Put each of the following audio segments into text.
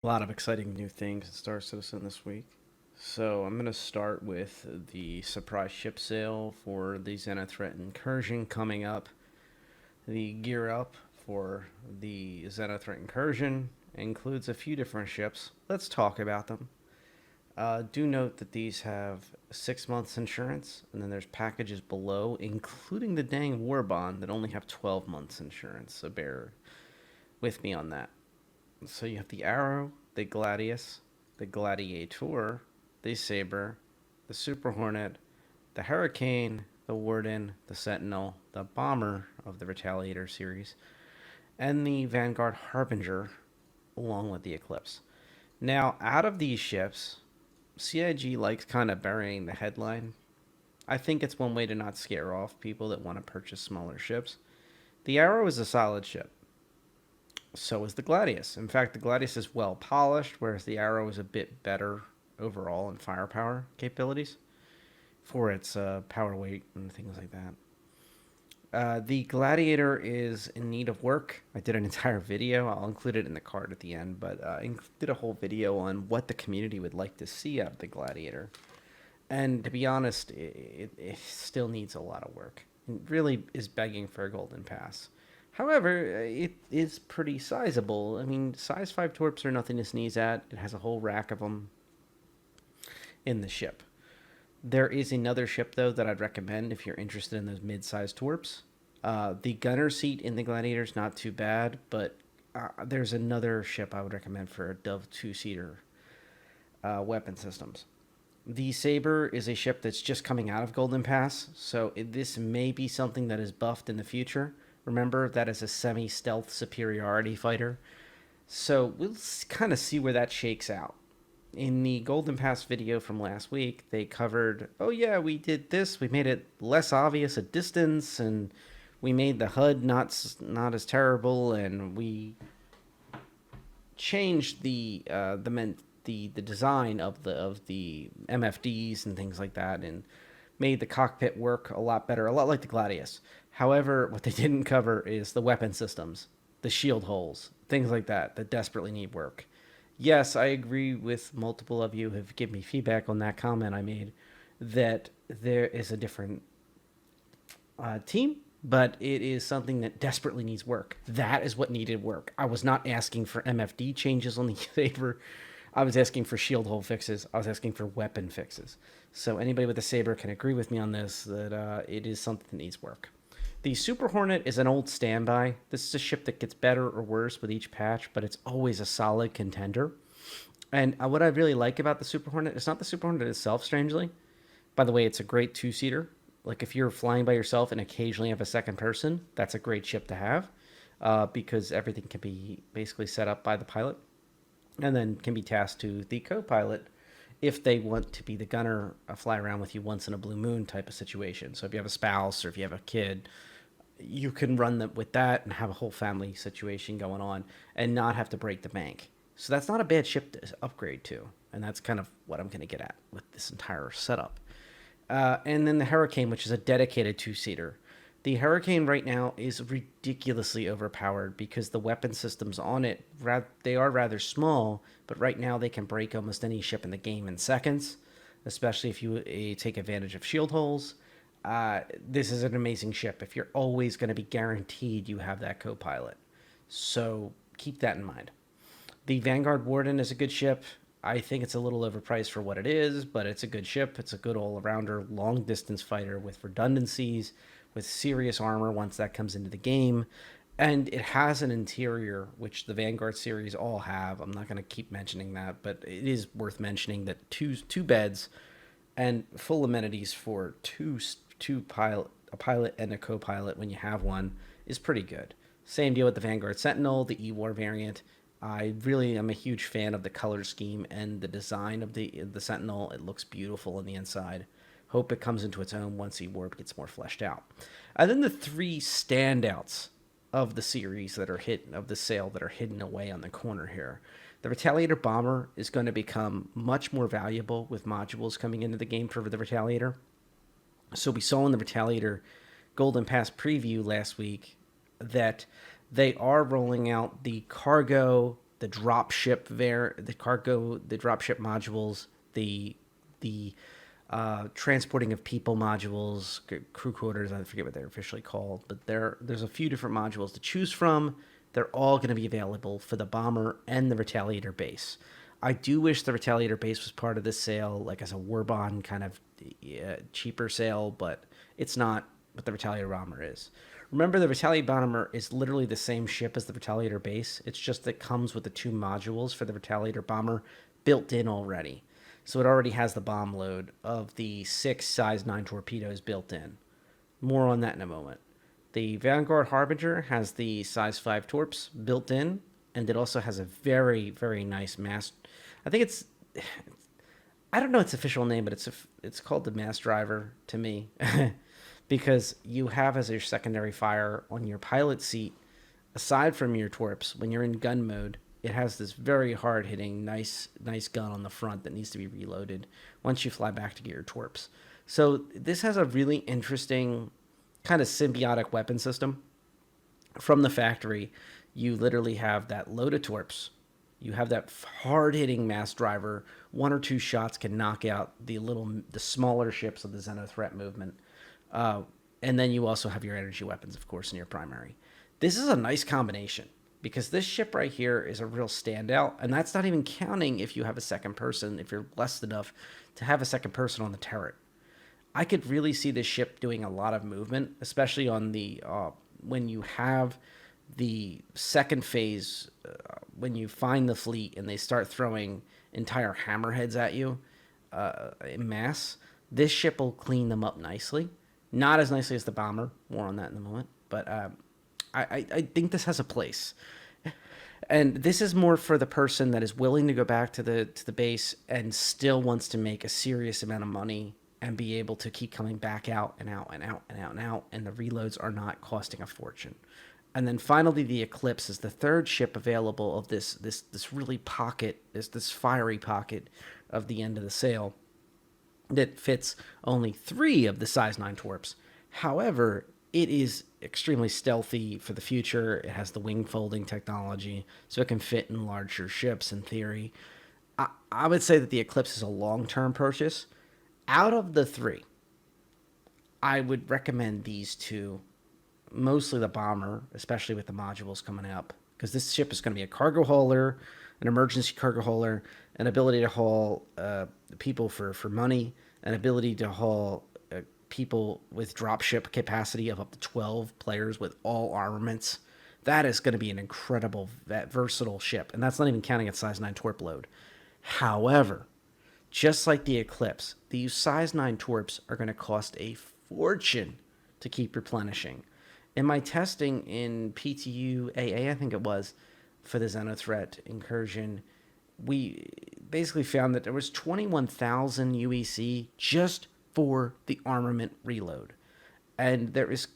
A lot of exciting new things in Star Citizen this week. So I'm going to start with the surprise ship sale for the Xenothreat Incursion coming up. The gear up for the Xenothreat Incursion includes a few different ships. Let's talk about them. Do note that these have 6 months insurance, and then there's packages below, including the dang War Bond, that only have 12 months insurance. So bear with me on that. So you have the Arrow, the Gladius, the Gladiator, the Saber, the Super Hornet, the Hurricane, the Warden, the Sentinel, the Bomber of the Retaliator series, and the Vanguard Harbinger, along with the Eclipse. Now, out of these ships, CIG likes kind of burying the headline. I think it's one way to not scare off people that want to purchase smaller ships. The Arrow is a solid ship. So is the Gladius. In fact, the Gladius is well polished, whereas the Arrow is a bit better overall in firepower capabilities for its power weight and things like that. The Gladiator is in need of work. I did an entire video. I'll include it in the card at the end, but I did a whole video on what the community would like to see out of the Gladiator. And to be honest, it still needs a lot of work. It really is begging for a golden pass. However, it is pretty sizable. I mean, size 5 torps are nothing to sneeze at. It has a whole rack of them in the ship. There is another ship, though, that I'd recommend if you're interested in those mid-sized torps. The gunner seat in the Gladiator is not too bad, but there's another ship I would recommend for a Dove 2-seater weapon systems. The Saber is a ship that's just coming out of Golden Pass, so this may be something that is buffed in the future. Remember, that is a semi-stealth superiority fighter. So we'll kind of see where that shakes out. In the Golden Pass video from last week, they covered, oh yeah, we did this. We made it less obvious at distance, and we made the HUD not as terrible, and we changed the design of the MFDs and things like that, and made the cockpit work a lot better, a lot like the Gladius. However, what they didn't cover is the weapon systems, the shield holes, things like that desperately need work. Yes, I agree with multiple of you who have given me feedback on that comment I made that there is a different team, but it is something that desperately needs work. That is what needed work. I was not asking for MFD changes on the Saber. I was asking for shield hole fixes. I was asking for weapon fixes. So anybody with a Saber can agree with me on this, that it is something that needs work. The Super Hornet is an old standby. This is a ship that gets better or worse with each patch, but it's always a solid contender. And what I really like about the Super Hornet, it's not the Super Hornet itself, strangely. By the way, it's a great two-seater. Like if you're flying by yourself and occasionally have a second person, that's a great ship to have because everything can be basically set up by the pilot and then can be tasked to the co-pilot if they want to be the gunner, fly around with you once in a blue moon type of situation. So if you have a spouse or if you have a kid, you can run them with that and have a whole family situation going on and not have to break the bank. So that's not a bad ship to upgrade to, and that's kind of what I'm going to get at with this entire setup. And then the Hurricane, which is a dedicated two-seater. The Hurricane right now is ridiculously overpowered because the weapon systems on it, they are rather small, but right now they can break almost any ship in the game in seconds, especially if you take advantage of shield holes. This is an amazing ship if you're always going to be guaranteed you have that co-pilot. So keep that in mind. The Vanguard Warden is a good ship. I think it's a little overpriced for what it is, but it's a good ship. It's a good all-arounder, long-distance fighter with redundancies, with serious armor once that comes into the game. And it has an interior, which the Vanguard series all have. I'm not going to keep mentioning that, but it is worth mentioning that two beds and full amenities for a pilot and a co-pilot when you have one is pretty good. Same deal with the Vanguard Sentinel, the E-War variant. I really am a huge fan of the color scheme and the design of the Sentinel. It looks beautiful on the inside. Hope it comes into its own once E-War gets more fleshed out. And then the three standouts of the series that are hidden, of the sale that are hidden away on the corner here. The Retaliator Bomber is going to become much more valuable with modules coming into the game for the Retaliator. So we saw in the Retaliator Golden Pass preview last week that they are rolling out the cargo drop ship there, the cargo, the drop ship modules, the transporting of people modules, crew quarters. I forget what they're officially called, but there's a few different modules to choose from. They're all going to be available for the bomber and the Retaliator base. I do wish the Retaliator base was part of this sale, like as a war bond kind of cheaper sale, but it's not what the Retaliator bomber is. Remember, the Retaliator bomber is literally the same ship as the Retaliator base. It's just that it comes with the 2 modules for the Retaliator bomber built in already. So it already has the bomb load of the 6 size 9 torpedoes built in. More on that in a moment. The Vanguard Harbinger has the size 5 torps built in, and it also has a very, very nice mass. I think I don't know its official name, but it's called the mass driver to me. Because you have as your secondary fire on your pilot seat, aside from your torps, when you're in gun mode, it has this very hard-hitting, nice gun on the front that needs to be reloaded once you fly back to get your torps. So this has a really interesting kind of symbiotic weapon system. From the factory, you literally have that load of torps. You have that hard-hitting mass driver. 1 or 2 shots can knock out the smaller ships of the Xenothreat movement. And then you also have your energy weapons, of course, in your primary. This is a nice combination, because this ship right here is a real standout, and that's not even counting if you have a second person, if you're blessed enough to have a second person on the turret. I could really see this ship doing a lot of movement, especially on the when you have the second phase, when you find the fleet and they start throwing entire hammerheads at you in mass. This ship will clean them up nicely. Not as nicely as the bomber. More on that in a moment. But I think this has a place. And this is more for the person that is willing to go back to the base and still wants to make a serious amount of money and be able to keep coming back out and out and out and out and out, and the reloads are not costing a fortune. And then finally, the Eclipse is the third ship available of this really pocket, this fiery pocket of the end of the sale that fits only 3 of the size 9 torps. However, it is extremely stealthy for the future. It has the wing folding technology, so it can fit in larger ships in theory. I would say that the Eclipse is a long-term purchase. Out of the 3, I would recommend these 2. Mostly the bomber, especially with the modules coming up, because this ship is going to be a cargo hauler, an emergency cargo hauler, an ability to haul people for money, an ability to haul people with dropship capacity of up to 12 players with all armaments. That is going to be an incredible, versatile ship, and that's not even counting its size 9 torp load. However, just like the Eclipse, these size 9 torps are going to cost a fortune to keep replenishing. In my testing in PTU AA, I think it was, for the Xenothreat Incursion, we basically found that there was 21,000 UEC just for the armament reload. And there is,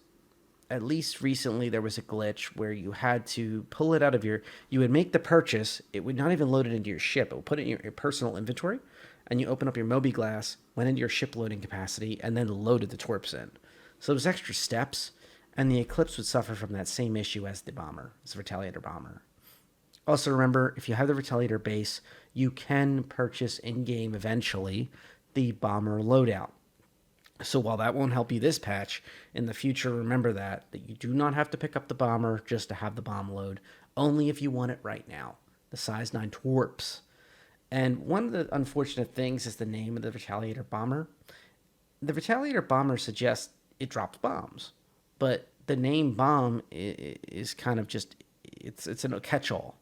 at least recently, there was a glitch where you had to pull it out of you would make the purchase, it would not even load it into your ship, it would put it in your personal inventory, and you open up your Moby Glass, went into your ship loading capacity, and then loaded the torps in. So there was extra steps. And the Eclipse would suffer from that same issue as the bomber, as the Retaliator bomber. Also remember, if you have the Retaliator base, you can purchase in-game eventually the bomber loadout. So while that won't help you this patch, in the future, remember that you do not have to pick up the bomber just to have the bomb load, only if you want it right now, the size 9 torps. And one of the unfortunate things is the name of the Retaliator bomber. The Retaliator bomber suggests it drops bombs. But the name bomb is kind of just, it's a catch-all.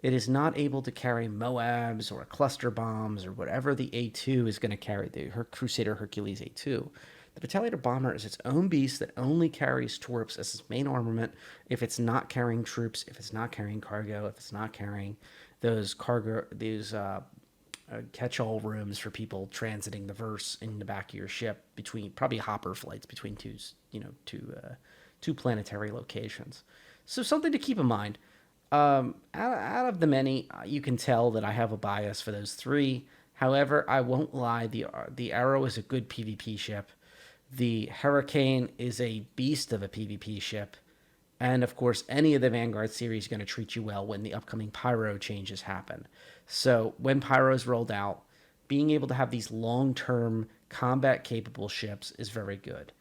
It is not able to carry MOABs or cluster bombs or whatever the A2 is going to carry, the Crusader Hercules A2. The Retaliator bomber is its own beast that only carries torps as its main armament if it's not carrying troops, if it's not carrying cargo, if it's not carrying those catch-all rooms for people transiting the verse in the back of your ship between probably hopper flights between two planetary locations. So something to keep in mind. Out of the many, you can tell that I have a bias for those 3. However, I won't lie. The Arrow is a good PvP ship. The Hurricane is a beast of a PvP ship. And of course, any of the Vanguard series is going to treat you well when the upcoming Pyro changes happen. So when Pyro is rolled out, being able to have these long-term combat capable ships is very good.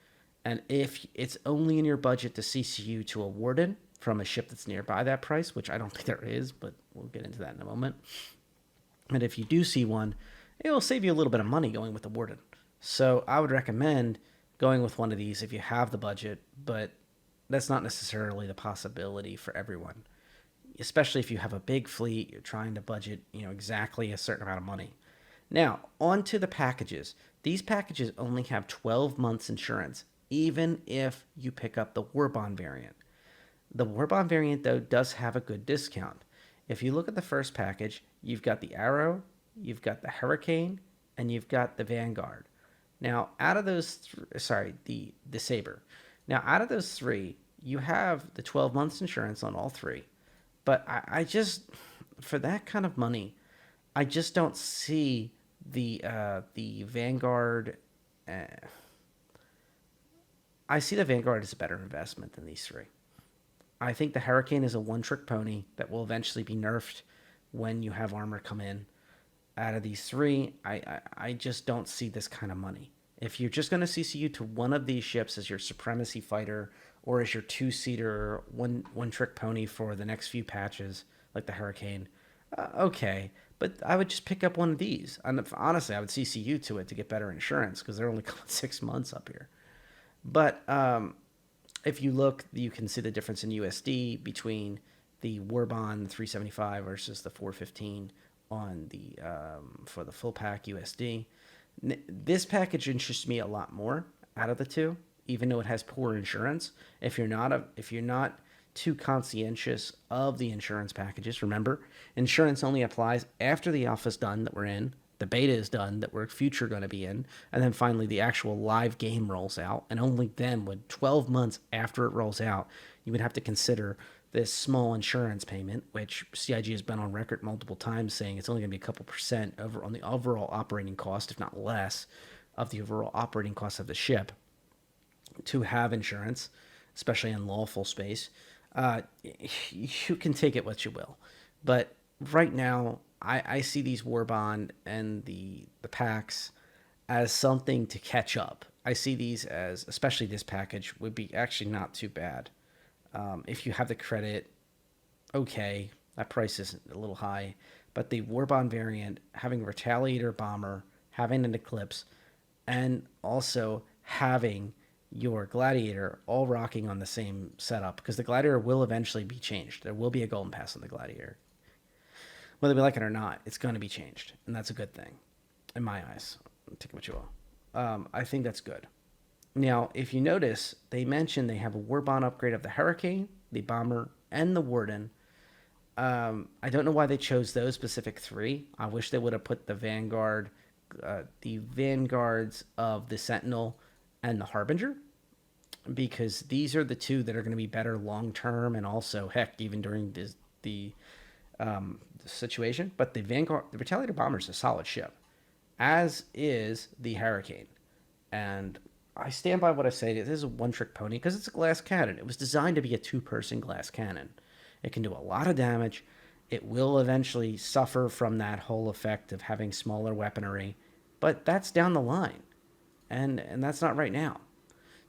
And if it's only in your budget to CCU to a Warden from a ship that's nearby that price, which I don't think there is, but we'll get into that in a moment. And if you do see one, it will save you a little bit of money going with the Warden. So I would recommend going with one of these if you have the budget, but that's not necessarily the possibility for everyone. Especially if you have a big fleet, you're trying to budget, exactly a certain amount of money. Now, on to the packages. These packages only have 12 months insurance, even if you pick up the Warbond variant. The Warbond variant, though, does have a good discount. If you look at the first package, you've got the Arrow, you've got the Hurricane, and you've got the Vanguard. Now, out of those, the Saber. Now, out of those three, you have the 12 months insurance on all three. But I just, for that kind of money, I just don't see the Vanguard. I see the Vanguard as a better investment than these three. I think the Hurricane is a one-trick pony that will eventually be nerfed when you have armor come in. Out of these three, I just don't see this kind of money. If you're just going to CCU to one of these ships as your supremacy fighter or as your two-seater one-trick pony for the next few patches, like the Hurricane, okay. But I would just pick up one of these. And honestly, I would CCU to it to get better insurance because they're only 6 months up here. But if you look, you can see the difference in USD between the Warbond 375 versus the 415 on the for the full pack USD. This package interests me a lot more out of the two, even though it has poor insurance. If you're not too conscientious of the insurance packages, remember, insurance only applies after the alpha's done that we're in, the beta is done that we're future going to be in, and then finally the actual live game rolls out. And only then, when 12 months after it rolls out, you would have to consider this small insurance payment, which CIG has been on record multiple times saying it's only going to be a couple percent over on the overall operating cost, if not less, of the overall operating cost of the ship to have insurance, especially in lawful space. You can take it what you will. But right now, I see these Warbond and the packs as something to catch up. I see these as, especially this package, would be actually not too bad. If you have the credit, okay, that price is a little high. But the Warbond variant, having a Retaliator bomber, having an Eclipse, and also having your Gladiator all rocking on the same setup, because the Gladiator will eventually be changed. There will be a Golden Pass on the Gladiator. Whether we like it or not, it's going to be changed, and that's a good thing, in my eyes. Take it what you will. I think that's good. Now, if you notice, they mentioned they have a Warbond upgrade of the Hurricane, the Bomber, and the Warden. I don't know why they chose those specific three. I wish they would have put the Vanguard, the Vanguards of the Sentinel and the Harbinger, because these are the two that are going to be better long-term and also, heck, even during the situation. But the Vanguard, the Retaliator Bomber is a solid ship, as is the Hurricane. And I stand by what I say. This is a one-trick pony because it's a glass cannon. It was designed to be a two-person glass cannon. It can do a lot of damage. It will eventually suffer from that whole effect of having smaller weaponry, but that's down the line, and that's not right now.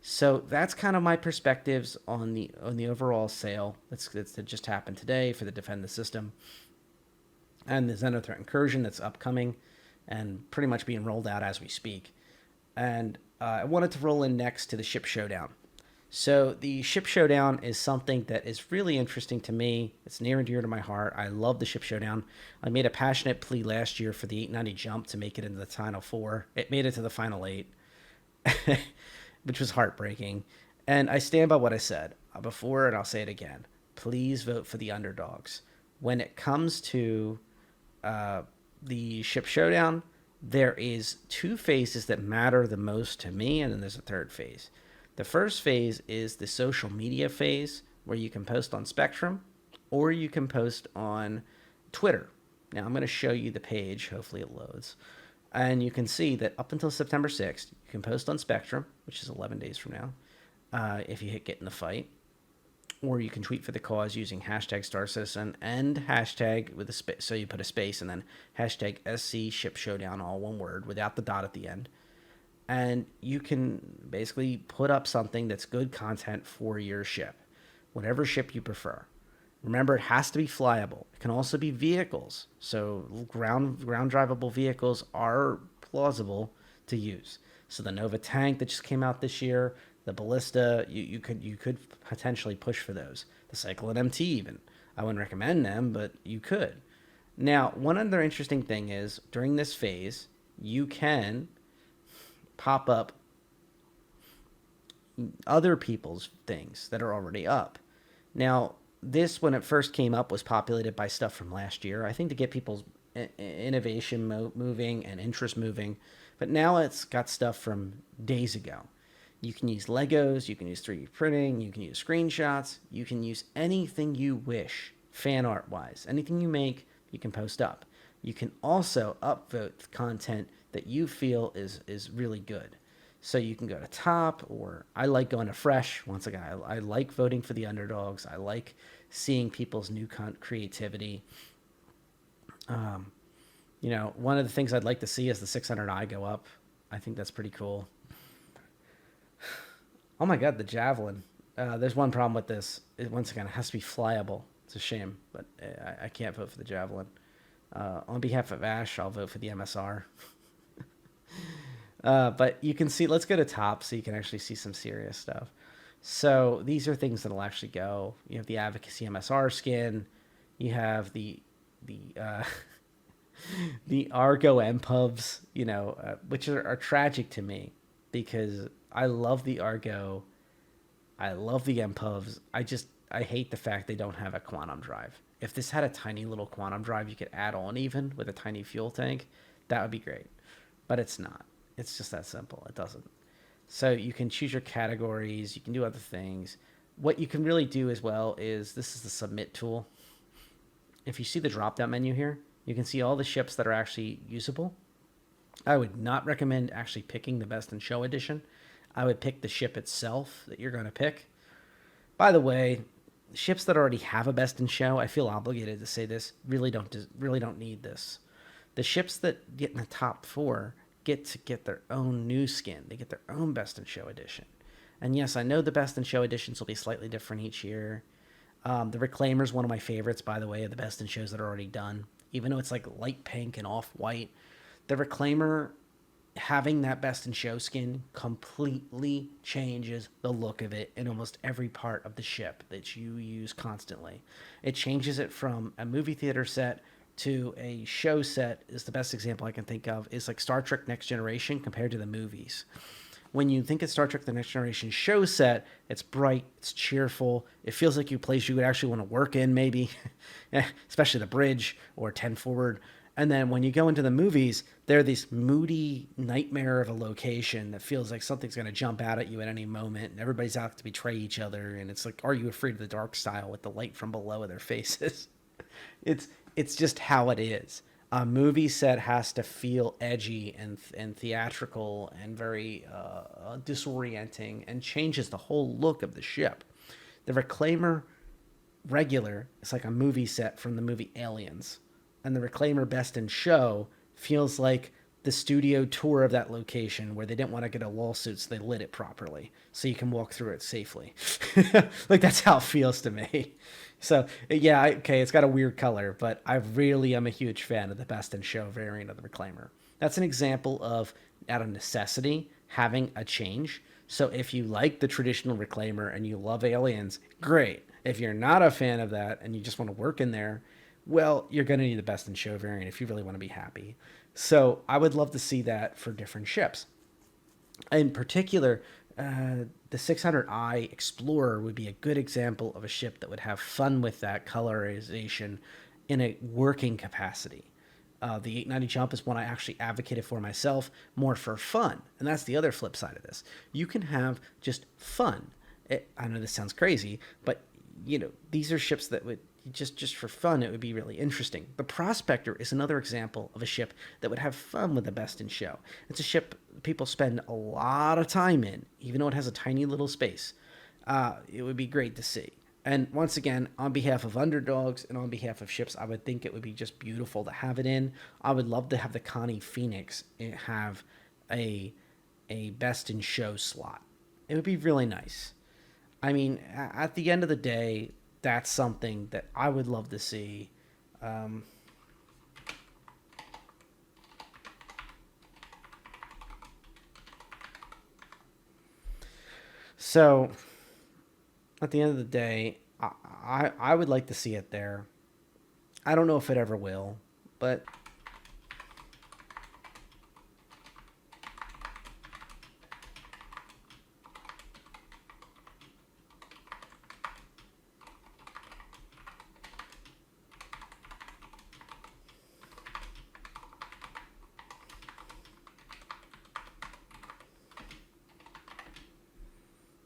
So that's kind of my perspectives on the overall sale that just happened today for the Defend the System and the Xenothreat Incursion that's upcoming and pretty much being rolled out as we speak. And I wanted to roll in next to the Ship Showdown. So the Ship Showdown is something that is really interesting to me. It's near and dear to my heart. I love the Ship Showdown. I made a passionate plea last year for the 890 jump to make it into the Final Four. It made it to the Final 8, which was heartbreaking. And I stand by what I said before, and I'll say it again. Please vote for the underdogs. When it comes to the Ship Showdown, there is two phases that matter the most to me, and then there's a third phase. The first phase is the social media phase, where you can post on Spectrum or you can post on Twitter. Now, I'm going to show you the page. Hopefully it loads. And you can see that up until September 6th, you can post on Spectrum, which is 11 days from now, if you hit Get in the Fight. or you can tweet for the cause using hashtag Star Citizen and hashtag with a space. So you put a space and then hashtag SC Ship Showdown, all one word, without the dot at the end. And you can basically put up something that's good content for your ship, whatever ship you prefer. Remember, it has to be flyable. It can also be vehicles. So ground drivable vehicles are plausible to use. So the Nova tank that just came out this year, the Ballista, you could potentially push for those. The Cyclone MT even. I wouldn't recommend them, but you could. Now, one other interesting thing is during this phase, you can pop up other people's things that are already up. Now, this, when it first came up, was populated by stuff from last year, I think, to get people's innovation moving and interest moving. But now it's got stuff from days ago. You can use Legos, you can use 3D printing, you can use screenshots, you can use anything you wish, fan art wise. Anything you make, you can post up. You can also upvote content that you feel is really good. So you can go to top, or I like going to fresh. Once again, I like voting for the underdogs. I like seeing people's new creativity. One of the things I'd like to see is the 600i go up. I think that's pretty cool. Oh my God, the Javelin. There's one problem with this. Once again, it has to be flyable. It's a shame, but I can't vote for the Javelin. On behalf of Ash, I'll vote for the MSR. But you can see, let's go to top so you can actually see some serious stuff. So these are things that'll actually go. You have the Advocacy MSR skin. You have the Argo MPubs, which are tragic to me because I love the Argo. I love the MPubs. I hate the fact they don't have a quantum drive. If this had a tiny little quantum drive you could add on even with a tiny fuel tank, that would be great. But it's not. It's just that simple. It doesn't. So you can choose your categories. You can do other things. What you can really do as well is, this is the submit tool. If you see the drop-down menu here, you can see all the ships that are actually usable. I would not recommend actually picking the Best in Show edition. I would pick the ship itself that you're going to pick. By the way, ships that already have a Best in Show, I feel obligated to say this, really don't need this. The ships that get in the top 4 get their own new skin. They get their own Best in Show edition. And yes, I know the Best in Show editions will be slightly different each year. The Reclaimer is one of my favorites, by the way, of the Best in Shows that are already done. Even though it's like light pink and off-white, the Reclaimer, having that Best in Show skin completely changes the look of it in almost every part of the ship that you use constantly. It changes it from a movie theater set to a show set. Is the best example I can think of is like Star Trek Next Generation compared to the movies. When you think of Star Trek The Next Generation show set, it's bright, it's cheerful, it feels like a place you would actually want to work in, maybe, especially the bridge or 10 forward. And then when you go into the movies, they're this moody nightmare of a location that feels like something's going to jump out at you at any moment, and everybody's out to betray each other, and it's like, are you afraid of the dark style with the light from below their faces? It's just how it is. A movie set has to feel edgy and theatrical and very disorienting, and changes the whole look of the ship. The Reclaimer regular is like a movie set from the movie Aliens, and the Reclaimer Best in Show feels like the studio tour of that location where they didn't want to get a lawsuit, so they lit it properly so you can walk through it safely. Like, that's how it feels to me. So yeah, okay, it's got a weird color, but I really am a huge fan of the Best in Show variant of the Reclaimer. That's an example of, out of necessity, having a change. So if you like the traditional Reclaimer and you love Aliens, great. If you're not a fan of that and you just want to work in there, well, you're going to need the Best in Show variant if you really want to be happy. So I would love to see that for different ships. In particular, the 600i Explorer would be a good example of a ship that would have fun with that colorization in a working capacity. The 890 Jump is one I actually advocated for myself, more for fun. And that's the other flip side of this. You can have just fun. I know this sounds crazy, but these are ships that would, just for fun, it would be really interesting. The Prospector is another example of a ship that would have fun with the Best in Show. It's a ship people spend a lot of time in, even though it has a tiny little space. It would be great to see. And once again, on behalf of underdogs and on behalf of ships, I would think it would be just beautiful to have it in. I would love to have the Connie Phoenix have a best in show slot. It would be really nice. I mean, at the end of the day, that's something that I would love to see. Um, so at the end of the day, I would like to see it there. I don't know if it ever will, but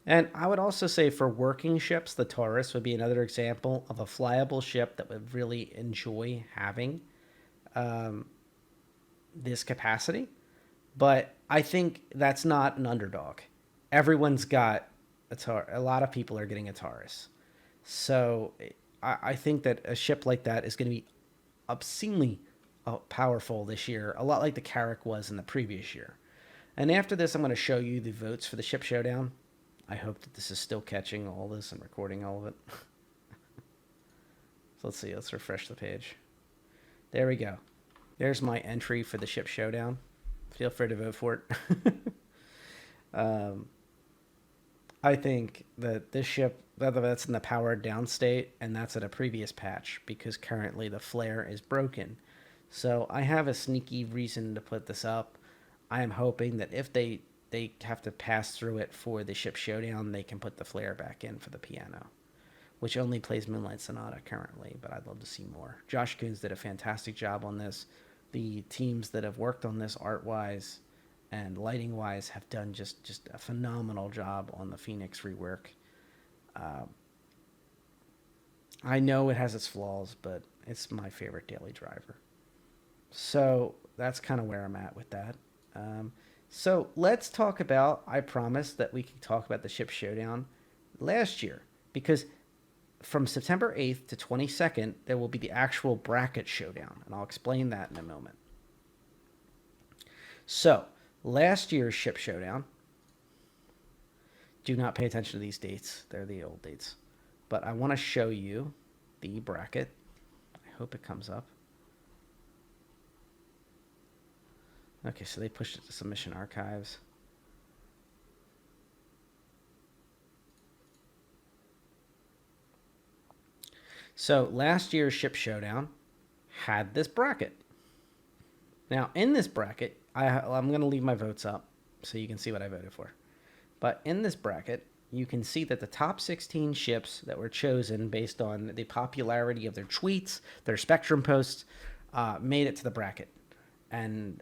and I would also say for working ships, the Taurus would be another example of a flyable ship that would really enjoy having um, this capacity. But I think that's not an underdog. Everyone's got a lot of people are getting a Taurus. So I think that a ship like that is going to be obscenely powerful this year, a lot like the Carrack was in the previous year. And after this, I'm going to show you the votes for the Ship Showdown. I hope that this is still catching all this and recording all of it. So let's see. Let's refresh the page. There we go. There's my entry for the Ship Showdown. Feel free to vote for it. I think that this ship, that's in the powered down state, and that's at a previous patch because currently the flare is broken. So I have a sneaky reason to put this up. I am hoping that if they have to pass through it for the Ship Showdown, they can put the flare back in for the piano, which only plays Moonlight Sonata currently, but I'd love to see more. Josh Coons did a fantastic job on this. The teams that have worked on this art-wise and lighting-wise have done just a phenomenal job on the Phoenix rework. I know it has its flaws, but it's my favorite daily driver. So that's kind of where I'm at with that. So let's talk about, I promised that we could talk about the Ship Showdown last year, because from September 8th to 22nd, there will be the actual bracket showdown, and I'll explain that in a moment. So, last year's Ship Showdown, do not pay attention to these dates. They're the old dates. But I want to show you the bracket. I hope it comes up. Okay, so they pushed it to submission archives. So last year's Ship Showdown had this bracket. Now, in this bracket, I'm going to leave my votes up so you can see what I voted for. But in this bracket, you can see that the top 16 ships that were chosen based on the popularity of their tweets, their Spectrum posts, made it to the bracket. And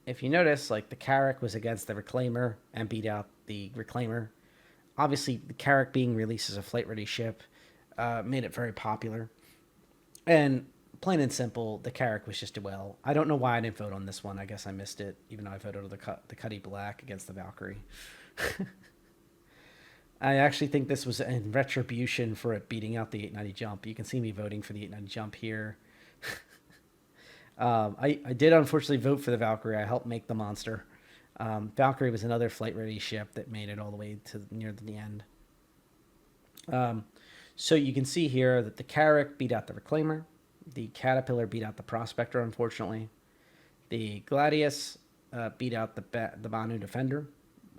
if you notice, like the Carrack was against the Reclaimer and beat out the Reclaimer. Obviously, the Carrack being released as a flight-ready ship made it very popular. And plain and simple, the Carrack was just a well. I don't know why I didn't vote on this one. I guess I missed it, even though I voted on the Cuddy Black against the Valkyrie. I actually think this was in retribution for it beating out the 890 jump. You can see me voting for the 890 jump here. I did unfortunately vote for the Valkyrie. I helped make the monster. Valkyrie was another flight-ready ship that made it all the way to near the end. So you can see here that the Carrack beat out the Reclaimer. The Caterpillar beat out the Prospector, unfortunately. The Gladius beat out the Banu Defender.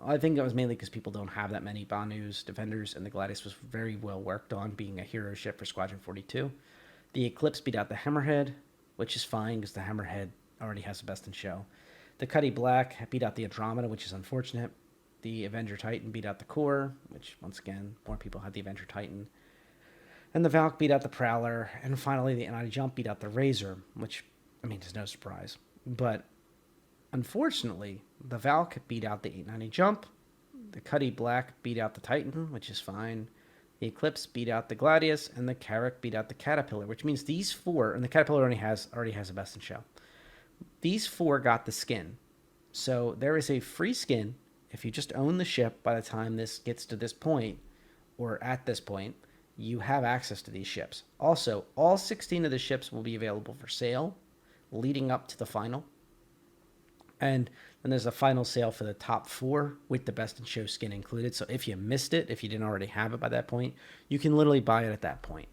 I think that was mainly because people don't have that many Banu's Defenders, and the Gladius was very well worked on, being a hero ship for Squadron 42. The Eclipse beat out the Hammerhead, which is fine because the Hammerhead already has the best in show. The Cuddy Black beat out the Andromeda, which is unfortunate. The Avenger Titan beat out the Core, which, once again, more people had the Avenger Titan. And the Valk beat out the Prowler. And finally, the NI Jump beat out the Razor, which, I mean, is no surprise. But unfortunately, the Valk beat out the 890 Jump. The Cuddy Black beat out the Titan, which is fine. The Eclipse beat out the Gladius, and the Carrack beat out the Caterpillar, which means these four, and the Caterpillar already has a best in show. These four got the skin. So there is a free skin if you just own the ship by the time this gets to this point, or at this point. you have access to these ships. Also, all 16 of the ships will be available for sale leading up to the final. And then there's a final sale for the top 4 with the best in show skin included. So if you missed it, if you didn't already have it by that point, you can literally buy it at that point.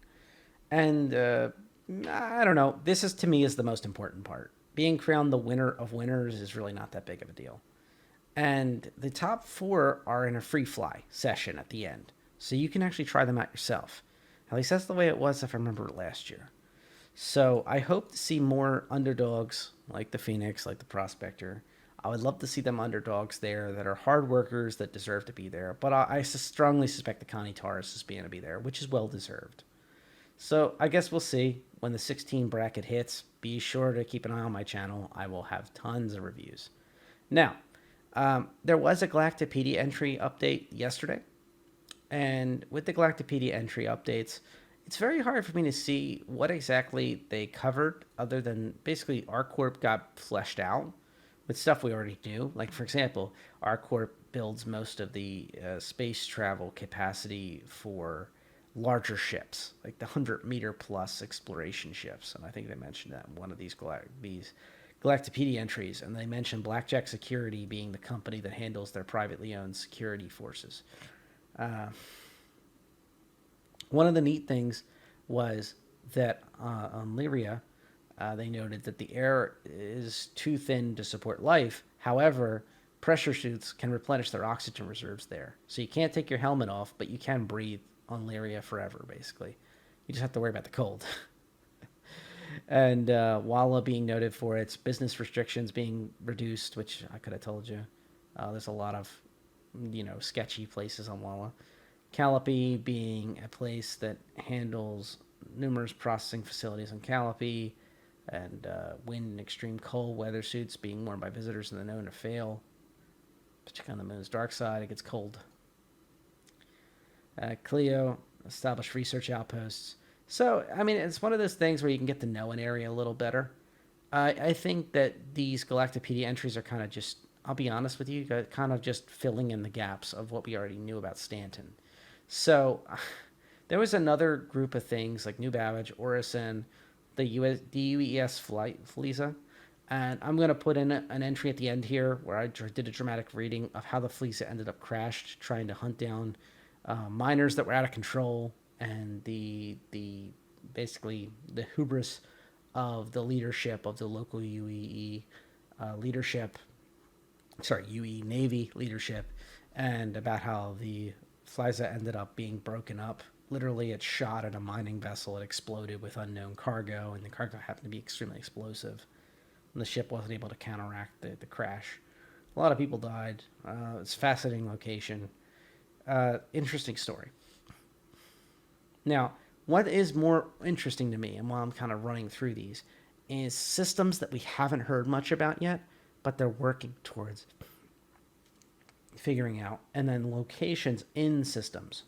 And I don't know. This is, to me, is the most important part. Being crowned the winner of winners is really not that big of a deal. And the top 4 are in a free fly session at the end. So you can actually try them out yourself. At least that's the way it was if I remember last year. So I hope to see more underdogs like the Phoenix, like the Prospector. I would love to see them underdogs there that are hard workers that deserve to be there. But I strongly suspect the Connie Taurus is being to be there, which is well deserved. So I guess we'll see when the 16 bracket hits. Be sure to keep an eye on my channel. I will have tons of reviews. Now, there was a Galactapedia entry update yesterday. And with the Galactapedia entry updates, it's very hard for me to see what exactly they covered other than basically ArcCorp got fleshed out with stuff we already knew. Like, for example, ArcCorp builds most of the space travel capacity for larger ships, like the 100-meter plus exploration ships. And I think they mentioned that in one of these Galactapedia entries. And they mentioned Blackjack Security being the company that handles their privately owned security forces. One of the neat things was that on Lyria, they noted that the air is too thin to support life. However, pressure suits can replenish their oxygen reserves there. So you can't take your helmet off, but you can breathe on Lyria forever, basically. You just have to worry about the cold. And Walla being noted for its business restrictions being reduced, which I could have told you. There's a lot of, sketchy places on Walla. Calliope being a place that handles numerous processing facilities on Calliope, and wind and extreme cold weather suits being worn by visitors and known to fail. Particularly on the moon's dark side, it gets cold. Cleo established research outposts. So, I mean, it's one of those things where you can get to know an area a little better. I think that these Galactapedia entries are kind of just, I'll be honest with you, kind of just filling in the gaps of what we already knew about Stanton. So, there was another group of things like New Babbage, Orison, the UES Fleeza. And I'm going to put in an entry at the end here where I did a dramatic reading of how the Fleeza ended up crashed, trying to hunt down miners that were out of control, and the basically the hubris of the leadership of the local UE UE Navy leadership, and about how the Fleeza ended up being broken up. Literally, it shot at a mining vessel. It exploded with unknown cargo, and the cargo happened to be extremely explosive. And the ship wasn't able to counteract the crash. A lot of people died. It's a fascinating location. Interesting story. Now, what is more interesting to me, and while I'm kind of running through these, is systems that we haven't heard much about yet, but they're working towards figuring out, and then locations in systems.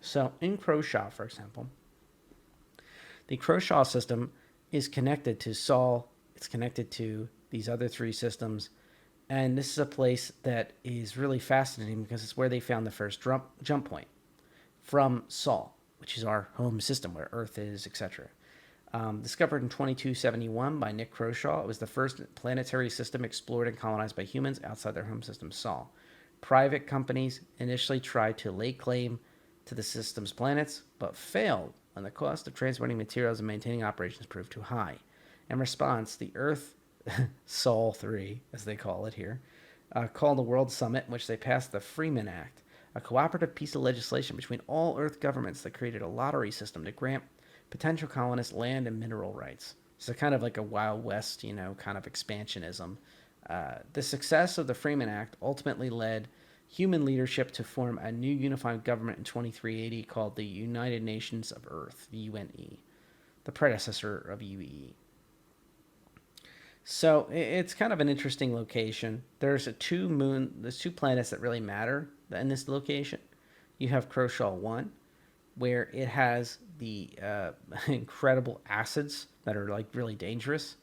So in Croshaw, for example, the Croshaw system is connected to Sol. It's connected to these other 3 systems. And this is a place that is really fascinating because it's where they found the first jump point from Sol, which is our home system where Earth is, etc. Discovered in 2271 by Nick Croshaw, it was the first planetary system explored and colonized by humans outside their home system, Sol. Private companies initially tried to lay claim to the system's planets, but failed when the cost of transporting materials and maintaining operations proved too high. In response, the Earth Sol 3, as they call it here, called a World Summit in which they passed the Freeman Act, a cooperative piece of legislation between all Earth governments that created a lottery system to grant potential colonists land and mineral rights. So kind of like a Wild West, kind of expansionism. The success of the Freeman Act ultimately led human leadership to form a new unified government in 2380 called the United Nations of Earth, the UNE, the predecessor of UEE. So it's kind of an interesting location. There's two planets that really matter in this location. You have Croshaw 1, where it has the incredible acids that are like really dangerous,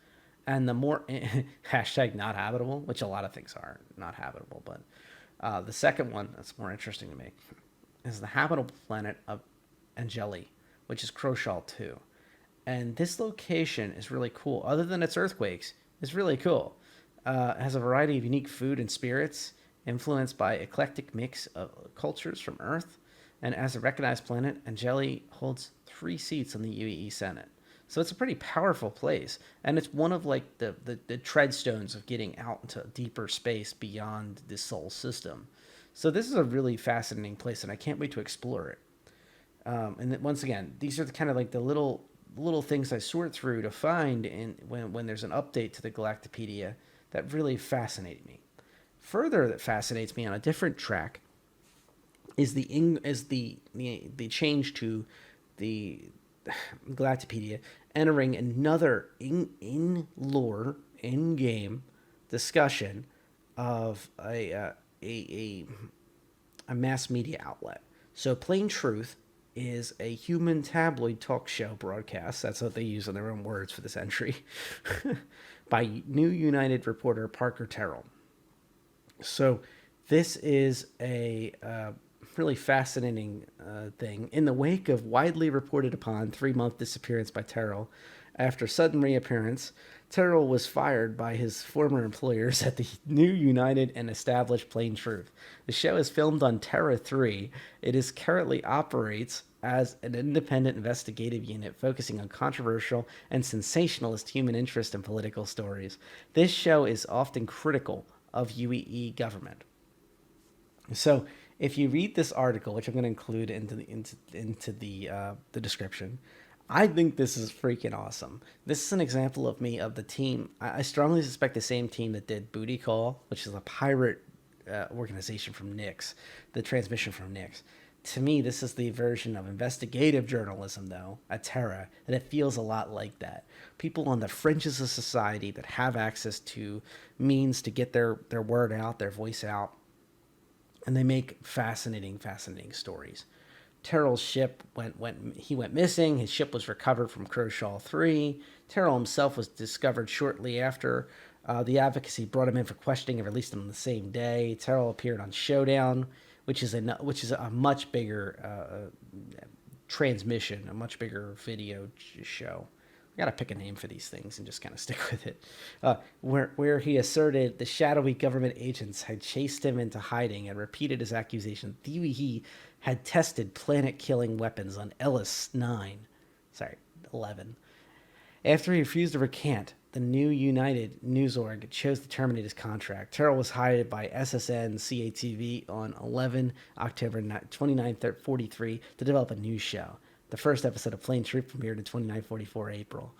and the more hashtag not habitable, which a lot of things are not habitable, but the second one that's more interesting to me is the habitable planet of and jelly, which is Croshaw 2. And this location is really cool. Other than its earthquakes, it's really cool. It has a variety of unique food and spirits, influenced by eclectic mix of cultures from Earth. And as a recognized planet, Angeli holds 3 seats on the UEE Senate. So it's a pretty powerful place, and it's one of like the treadstones of getting out into deeper space beyond the Sol system. So this is a really fascinating place, and I can't wait to explore it. Once again, these are the kind of like the little things I sort through to find in when there's an update to the Galactapedia that really fascinate me. Further, that fascinates me on a different track is the change to the Galactapedia entering another in lore in game discussion of a mass media outlet. So Plain Truth is a human tabloid talk show broadcast. That's what they use in their own words for this entry. By New United reporter Parker Terrell. So this is a really fascinating thing. In the wake of widely reported upon 3-month disappearance by Terrell, after sudden reappearance, Terrell was fired by his former employers at the New United and established Plain Truth. The show is filmed on Terra 3. It is currently operates as an independent investigative unit focusing on controversial and sensationalist human interest in political stories. This show is often critical of UEE government. So, if you read this article, which I'm going to include into the description, I think this is freaking awesome. This is an example of the team. I strongly suspect the same team that did Booty Call, which is a pirate organization from Nix, the transmission from Nix. To me, this is the version of investigative journalism, though, at Terra, and it feels a lot like that. People on the fringes of society that have access to means to get their word out, their voice out, and they make fascinating stories. Terrell's ship went missing. His ship was recovered from Croshaw 3. Terrell himself was discovered shortly after. The advocacy brought him in for questioning and released him on the same day. Terrell appeared on Showdown, which is a much bigger transmission, a much bigger video show. I gotta pick a name for these things and just kind of stick with it. Where he asserted the shadowy government agents had chased him into hiding and repeated his accusation that he had tested planet-killing weapons on Ellis 11. After he refused to recant, the New United news org chose to terminate his contract. Terrell was hired by SSN CATV on 11 October 2943 to develop a news show. The first episode of Plain Truth premiered in 2944 April.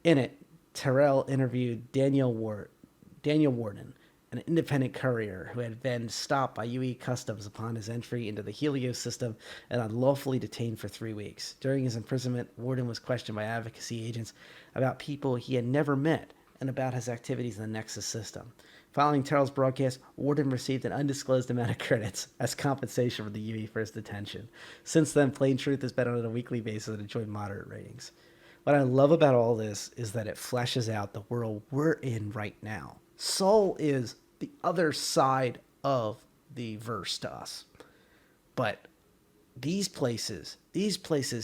In it, Terrell interviewed Daniel Warden, an independent courier who had been stopped by UE Customs upon his entry into the Helios system and unlawfully detained for 3 weeks. During his imprisonment, Warden was questioned by advocacy agents about people he had never met and about his activities in the Nexus system. Following Terrell's broadcast, Warden received an undisclosed amount of credits as compensation for the UE for his detention. Since then, Plain Truth has been on a weekly basis and enjoyed moderate ratings. What I love about all this is that it fleshes out the world we're in right now. Sol is the other side of the verse to us. But these places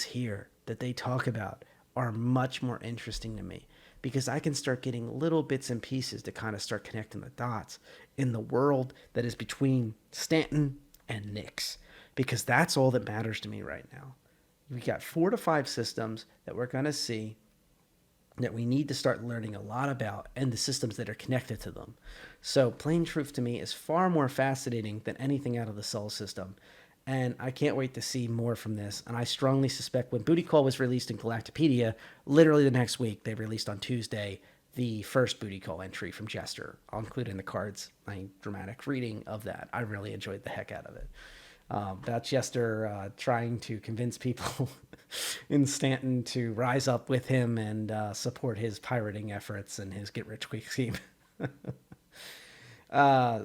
here that they talk about are much more interesting to me because I can start getting little bits and pieces to kind of start connecting the dots in the world that is between Stanton and Nix, because that's all that matters to me right now. We got 4 to 5 systems that we're going to see that we need to start learning a lot about and the systems that are connected to them. So Plain Truth to me is far more fascinating than anything out of the Sol system. And I can't wait to see more from this. And I strongly suspect when Booty Call was released in Galactapedia, literally the next week, they released on Tuesday the first Booty Call entry from Jester. I'll include in the cards my dramatic reading of that. I really enjoyed the heck out of it. About Jester trying to convince people in Stanton to rise up with him and support his pirating efforts and his get-rich-quick scheme. I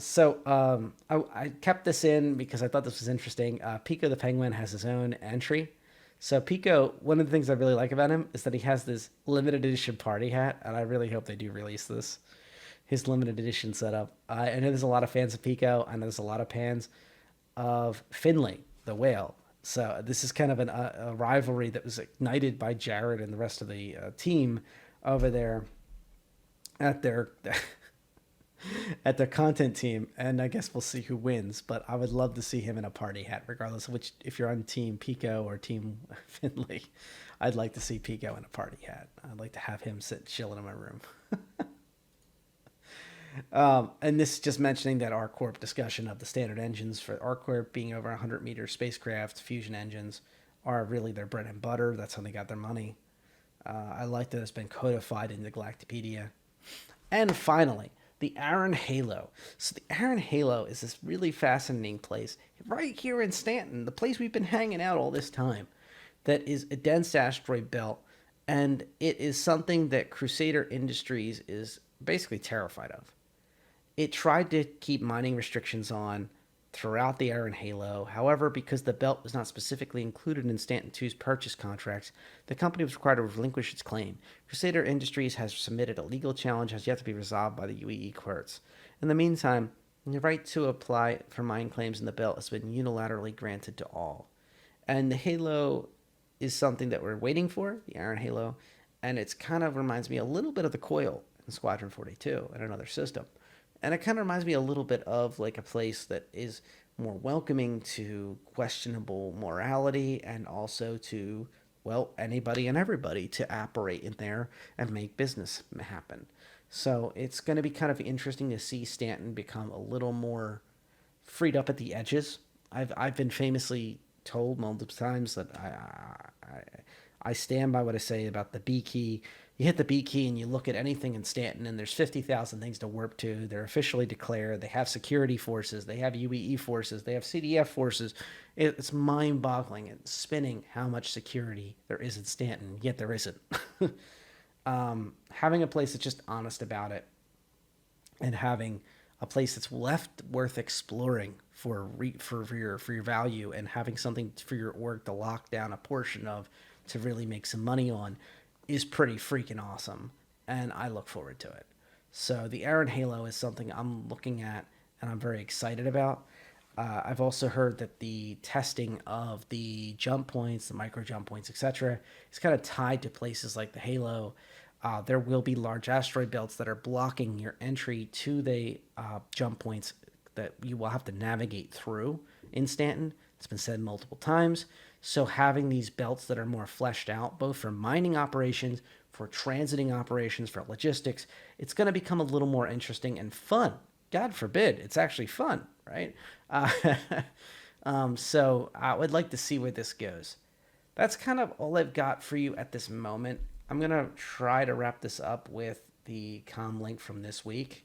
kept this in because I thought this was interesting. Pico the Penguin has his own entry. So Pico, one of the things I really like about him is that he has this limited edition party hat, and I really hope they do release this. His limited edition setup. I know there's a lot of fans of Pico. I know there's a lot of fans of Finley, the whale. So this is kind of a rivalry that was ignited by Jared and the rest of the team over there at their at their content team, and I guess we'll see who wins. But I would love to see him in a party hat, regardless of which. If you're on Team Pico or Team Finley, I'd like to see Pico in a party hat. I'd like to have him sit chilling in my room. And this is just mentioning that ArcCorp discussion of the standard engines for ArcCorp being over 100-meter spacecraft fusion engines are really their bread and butter. That's how they got their money. I like that it's been codified in the Galactapedia. And finally, the Aaron Halo. So the Aaron Halo is this really fascinating place right here in Stanton, the place we've been hanging out all this time, that is a dense asteroid belt, and it is something that Crusader Industries is basically terrified of. It tried to keep mining restrictions on throughout the Aaron Halo. However, because the belt was not specifically included in Stanton 2's purchase contracts, the company was required to relinquish its claim. Crusader Industries has submitted a legal challenge has yet to be resolved by the UEE courts. In the meantime, the right to apply for mine claims in the belt has been unilaterally granted to all. And the Halo is something that we're waiting for, the Aaron Halo, and it's kind of reminds me a little bit of the Coil in Squadron 42 and another system. And it kind of reminds me a little bit of like a place that is more welcoming to questionable morality and also to, well, anybody and everybody to operate in there and make business happen. So it's going to be kind of interesting to see Stanton become a little more freed up at the edges. I've been famously told multiple times that I stand by what I say about the B key. You hit the B key and you look at anything in Stanton, and there's 50,000 things to warp to. They're officially declared. They have security forces. They have UEE forces. They have CDF forces. It's mind-boggling and spinning how much security there is in Stanton, yet there isn't. Having a place that's just honest about it, and having a place that's left worth exploring for your value, and having something for your org to lock down a portion of to really make some money on is pretty freaking awesome, and I look forward to it. So the Aaron Halo is something I'm looking at and I'm very excited about. I've also heard that the testing of the jump points, the micro jump points, etc., is kind of tied to places like the Halo. There will be large asteroid belts that are blocking your entry to the jump points that you will have to navigate through in Stanton. It's been said multiple times. So having these belts that are more fleshed out, both for mining operations, for transiting operations, for logistics, it's going to become a little more interesting and fun. God forbid, it's actually fun, right? So I would like to see where this goes. That's kind of all I've got for you at this moment. I'm going to try to wrap this up with the comm link from this week.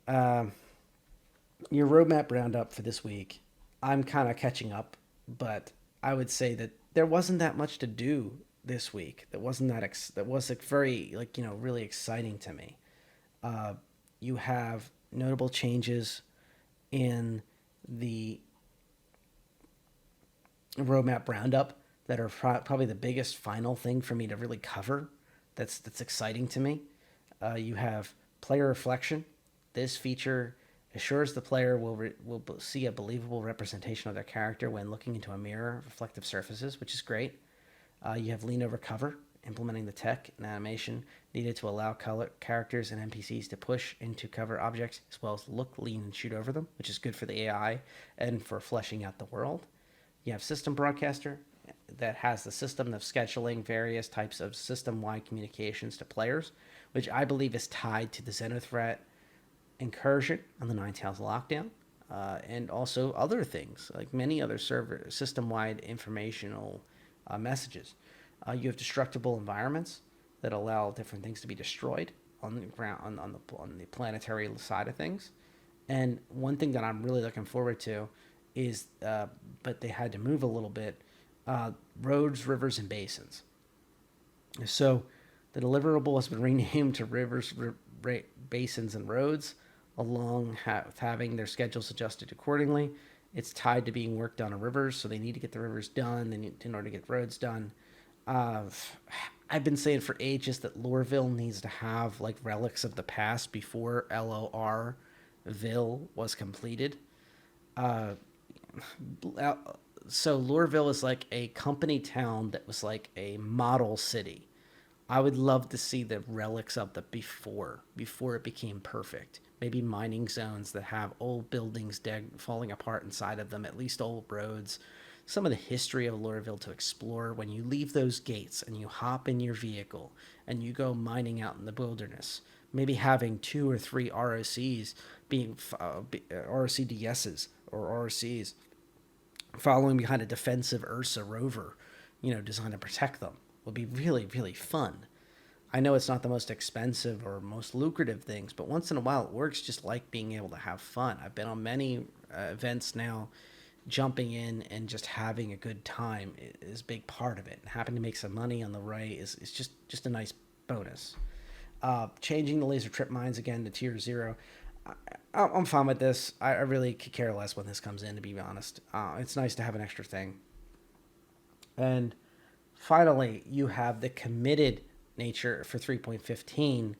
Your roadmap roundup for this week. I'm kind of catching up, but I would say that there wasn't that much to do this week. That wasn't that was like very really exciting to me. You have notable changes in the roadmap roundup that are probably the biggest final thing for me to really cover. That's exciting to me. You have player reflection. This feature assures the player will see a believable representation of their character when looking into a mirror of reflective surfaces, which is great. You have lean over cover, implementing the tech and animation needed to allow characters and NPCs to push into cover objects as well as look, lean, and shoot over them, which is good for the AI and for fleshing out the world. You have System Broadcaster that has the system of scheduling various types of system-wide communications to players, which I believe is tied to the Xenothreat Incursion on the Nine Tails lockdown, and also other things, like many other server system-wide informational messages. You have destructible environments that allow different things to be destroyed on the ground, on the planetary side of things. And one thing that I'm really looking forward to is, but they had to move a little bit, roads, rivers, and basins. So the deliverable has been renamed to rivers, basins, and roads, along with having their schedules adjusted accordingly. It's tied to being worked on rivers, so they need to get the rivers done in order to get roads done. I've been saying for ages that Loreville needs to have like relics of the past before LORville was completed. so Lorville is like a company town that was like a model city. I would love to see the relics of the before it became perfect. Maybe mining zones that have old buildings dead falling apart inside of them, at least old roads. Some of the history of Lorville to explore when you leave those gates and you hop in your vehicle and you go mining out in the wilderness. Maybe having 2 or 3 ROCs being ROCDSs or ROCs following behind a defensive Ursa rover, designed to protect them would be really, really fun. I know it's not the most expensive or most lucrative things, but once in a while it works just like being able to have fun. I've been on many events now. Jumping in and just having a good time is a big part of it. And having to make some money on the right is just a nice bonus. Changing the laser trip mines again to tier 0. I'm fine with this. I really could care less when this comes in, to be honest. It's nice to have an extra thing. And finally, you have the committed nature for 3.15.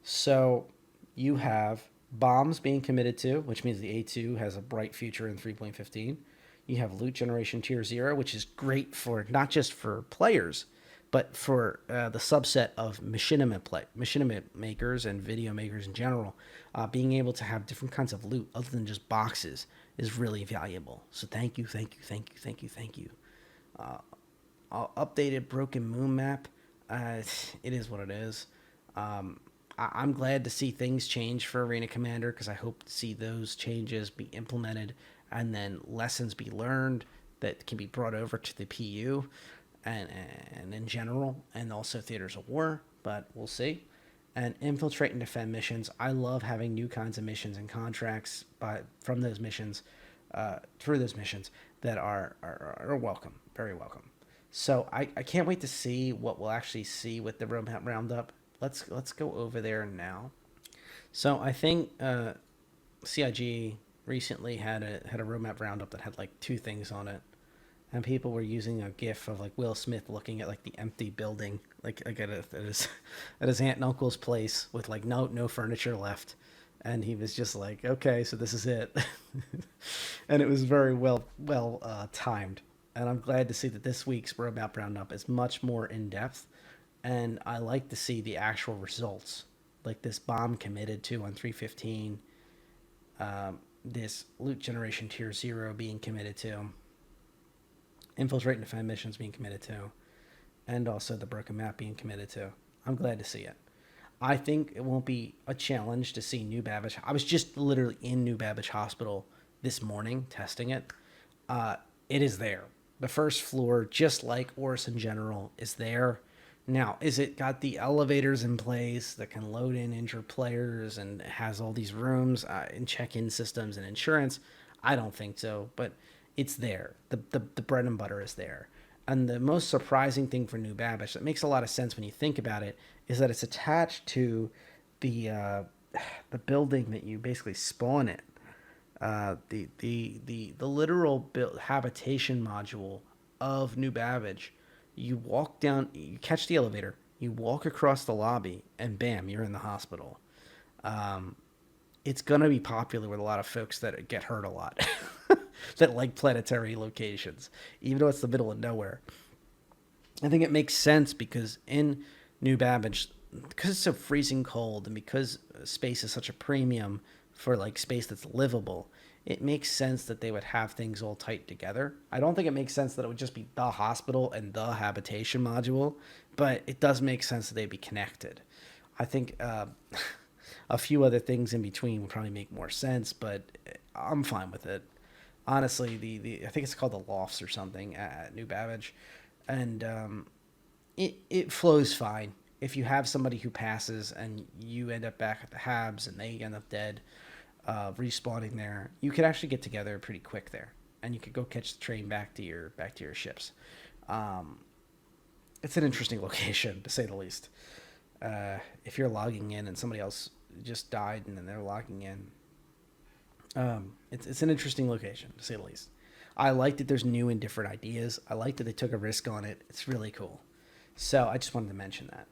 So you have bombs being committed to, which means the A2 has a bright future in 3.15. You have loot generation tier 0, which is great for not just for players, but for the subset of machinima makers and video makers in general. Being able to have different kinds of loot other than just boxes is really valuable. So thank you. Updated Broken Moon map. It is what it is. I'm glad to see things change for Arena Commander because I hope to see those changes be implemented and then lessons be learned that can be brought over to the PU and in general, and also Theaters of War, but we'll see. And infiltrate and defend missions. I love having new kinds of missions and contracts from those missions, through those missions that are welcome, very welcome. So I can't wait to see what we'll actually see with the Roundup. Let's go over there now. So I think CIG recently had a roadmap roundup that had like 2 things on it, and people were using a GIF of like Will Smith looking at like the empty building, like at his aunt and uncle's place with like no furniture left, and he was just like, okay, so this is it, and it was very well timed, and I'm glad to see that this week's roadmap roundup is much more in depth. And I like to see the actual results, like this bomb committed to on 315, this loot generation tier 0 being committed to, infiltrate and defend missions being committed to, and also the broken map being committed to. I'm glad to see it. I think it won't be a challenge to see New Babbage. I was just literally in New Babbage Hospital this morning testing it. It is there. The first floor, just like Oris in general, is there. Now, is it got the elevators in place that can load in injured players and has all these rooms and check-in systems and insurance? I don't think so, but it's there. The bread and butter is there. And the most surprising thing for New Babbage, that makes a lot of sense when you think about it, is that it's attached to the building that you basically spawn in. The literal habitation module of New Babbage. You walk down, you catch the elevator, you walk across the lobby, and bam, you're in the hospital. It's going to be popular with a lot of folks that get hurt a lot, that like planetary locations, even though it's the middle of nowhere. I think it makes sense because in New Babbage, because it's so freezing cold and because space is such a premium for like space that's livable, it makes sense that they would have things all tight together. I don't think it makes sense that it would just be the hospital and the habitation module, but it does make sense that they'd be connected. I think a few other things in between would probably make more sense, but I'm fine with it. Honestly, I think it's called the Lofts or something at New Babbage, and it flows fine. If you have somebody who passes and you end up back at the Habs and they end up dead, respawning there, you could actually get together pretty quick there, and you could go catch the train back to your ships. It's an interesting location to say the least. If you're logging in and somebody else just died and then they're logging in, it's an interesting location to say the least. I like that there's new and different ideas. I like that they took a risk on it. It's really cool. So I just wanted to mention that.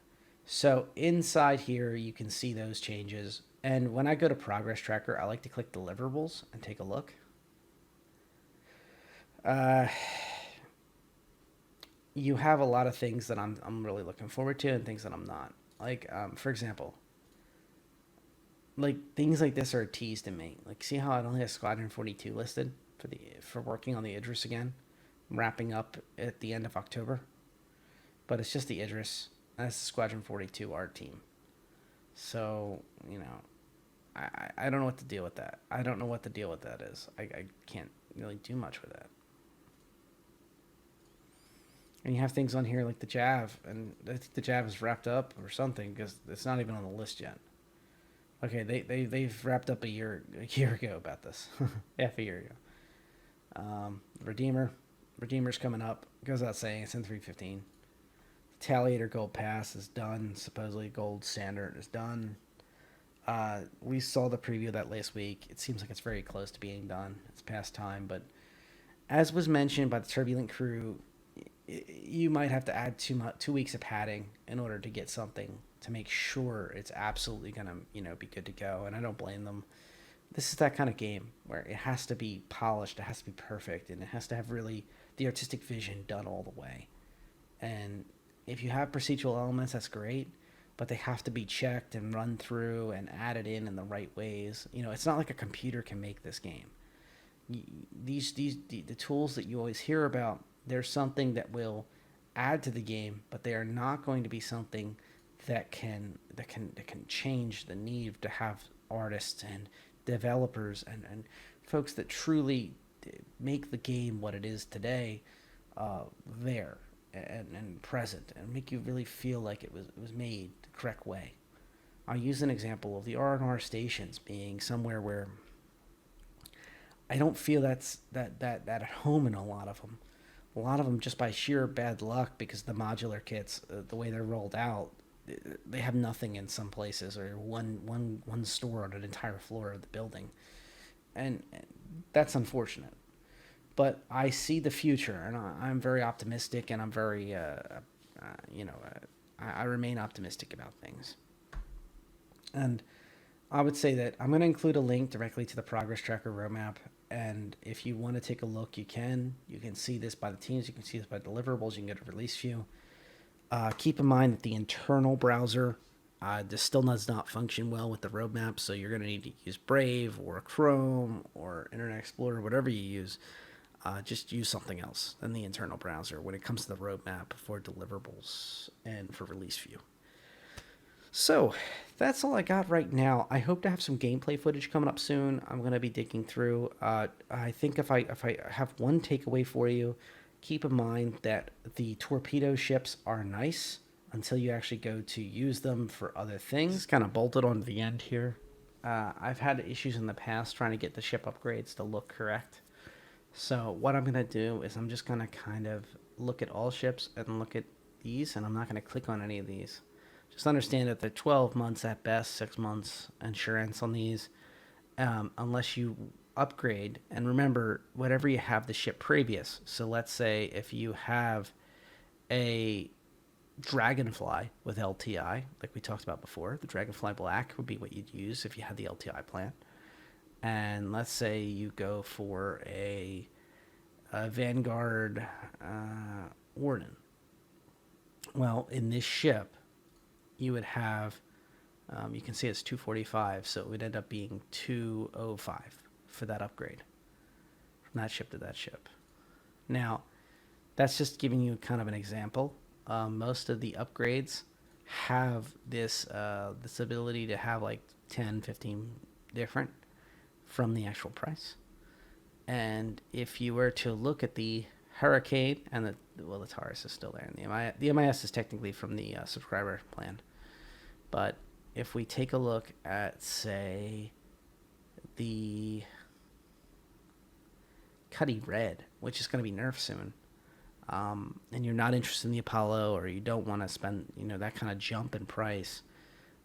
So inside here, you can see those changes. And when I go to Progress Tracker, I like to click Deliverables and take a look. Uh, you have a lot of things that I'm really looking forward to and things that I'm not. Like, for example, like things like this are a tease to me. Like, see how it only has Squadron 42 listed for working on the Idris again, wrapping up at the end of October. But it's just the Idris. That's the Squadron 42 art team. So I don't know what to deal with that. I don't know what the deal with that is. I can't really do much with that. And you have things on here like the Jav, and I think the Jav is wrapped up or something because it's not even on the list yet. Okay, they've wrapped up a year ago about this, half a year ago. Redeemer's coming up. Goes without saying, it's in 315. Taliator Gold Pass is done. Supposedly Gold Standard is done. We saw the preview of that last week. It seems like it's very close to being done. It's past time, but as was mentioned by the Turbulent crew, you might have to add 2 weeks of padding in order to get something to make sure it's absolutely gonna be good to go. And I don't blame them. This is that kind of game where it has to be polished, it has to be perfect, and it has to have really the artistic vision done all the way. And if you have procedural elements, that's great, but they have to be checked and run through and added in the right ways. It's not like a computer can make this game. The tools that you always hear about, there's something that will add to the game, but they are not going to be something that can change the need to have artists and developers and folks that truly make the game what it is today there and present and make you really feel like it was made the correct way. I'll use an example of the R&R stations being somewhere where I don't feel that at home in a lot of them. A lot of them just by sheer bad luck because the modular kits, the way they're rolled out, they have nothing in some places or one store on an entire floor of the building, and that's unfortunate. But I see the future, and I'm very optimistic, and I'm very, I remain optimistic about things. And I would say that I'm going to include a link directly to the progress tracker roadmap. And if you want to take a look, you can. You can see this by the teams. You can see this by deliverables. You can get a release view. Keep in mind that the internal browser this still does not function well with the roadmap. So you're going to need to use Brave or Chrome or Internet Explorer, whatever you use. Just use something else than the internal browser when it comes to the roadmap for deliverables and for release view. So that's all I got right now. I hope to have some gameplay footage coming up soon. I'm going to be digging through. I think if I have one takeaway for you, keep in mind that the torpedo ships are nice until you actually go to use them for other things. It's kind of bolted onto the end here. I've had issues in the past trying to get the ship upgrades to look correct. So what I'm going to do is I'm just going to kind of look at all ships and look at these, and I'm not going to click on any of these. Just understand that they're 12 months at best, 6 months insurance on these, unless you upgrade. And remember, whatever you have the ship previous. So let's say if you have a Dragonfly with LTI, like we talked about before, the Dragonfly Black would be what you'd use if you had the LTI plan. And let's say you go for a Vanguard Warden. Well, in this ship, you would have, you can see it's 245, so it would end up being 205 for that upgrade from that ship to that ship. Now, that's just giving you kind of an example. Most of the upgrades have this ability to have like 10, 15 different from the actual price. And if you were to look at the Hurricane and the Taurus is still there, and the MIS is technically from the subscriber plan. But if we take a look at, say, the Cuddy Red, which is going to be nerfed soon, and you're not interested in the Apollo, or you don't want to spend, that kind of jump in price,